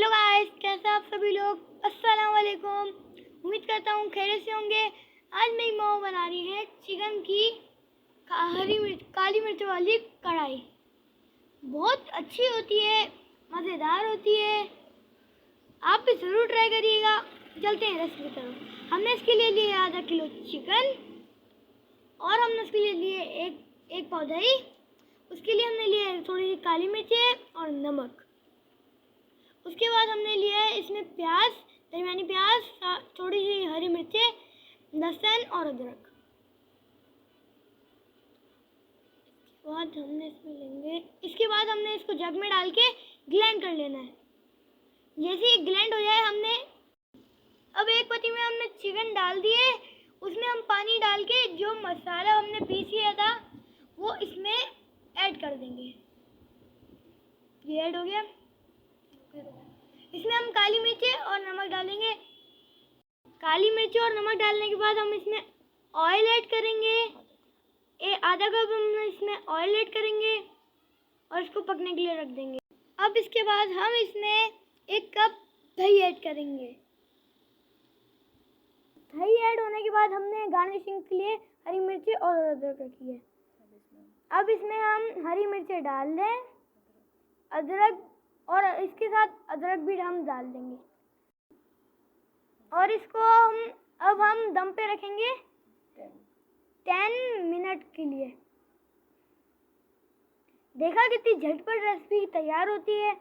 Hello guys, कैसे आप सभी लोग। अस्सलाम वालेकुम। उम्मीद करता हूँ खैरियत से होंगे। आज मेरी मम्मा बना रही है चिकन की काली मिर्च वाली कढ़ाई। बहुत अच्छी होती है, मज़ेदार होती है। आप भी ज़रूर ट्राई करिएगा। चलते हैं रेसिपी की तरफ। हमने इसके लिए लिए आधा किलो चिकन और हमने इसके लिए लिए एक पाव दही। उसके लिए हमने लिए थोड़ी सी काली मिर्चें और नमक। उसके बाद हमने लिया है इसमें प्याज, दरमियानी प्याज, थोड़ी सी हरी मिर्चें, लहसुन और अदरक। इसके बाद हमने इसको जग में डाल के ग्राइंड कर लेना है। जैसे ही ग्राइंड हो जाए अब एक पत्ती में हमने चिकन डाल दिए। उसमें हम पानी डाल के जो मसाला हमने पीस लिया था वो इसमें ऐड कर देंगे। ये ऐड हो गया। इसमें हम काली मिर्चें और नमक डालेंगे। काली मिर्चें और नमक डालने के बाद हम इसमें ऑयल ऐड करेंगे। आधा कप हम इसमें ऑयल ऐड करेंगे और इसको पकने के लिए रख देंगे। अब इसके बाद हम इसमें 1 कप दही ऐड करेंगे। दही ऐड होने के बाद हमने गार्निशिंग के लिए हरी मिर्चें और अदरक रखी है। अब इसमें हम हरी मिर्चें डाल दें, अदरक, और इसके साथ अदरक भी हम डाल देंगे और इसको हम दम पे रखेंगे 10 मिनट के लिए। देखा कितनी झटपट रेसिपी तैयार होती है।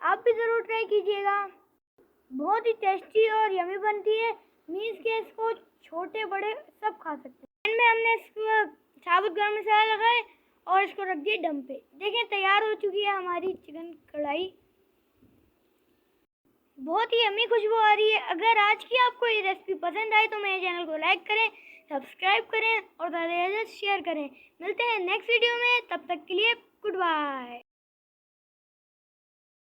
आप भी ज़रूर ट्राई कीजिएगा। बहुत ही टेस्टी और यमी बनती है। मीन्स के इसको छोटे बड़े सब खा सकते हैं। में हमने इसको साबुत गरम मसाला लगाए और इसको रख दिए दम पे। देखें, तैयार हो चुकी है हमारी चिकन कढ़ाई। बहुत ही यम्मी खुशबू आ रही है। अगर आज की आपको ये रेसिपी पसंद आए तो मेरे चैनल को लाइक करें, सब्सक्राइब करें और ज़्यादा से ज़्यादा शेयर करें। मिलते हैं नेक्स्ट वीडियो में, तब तक के लिए गुड बाय।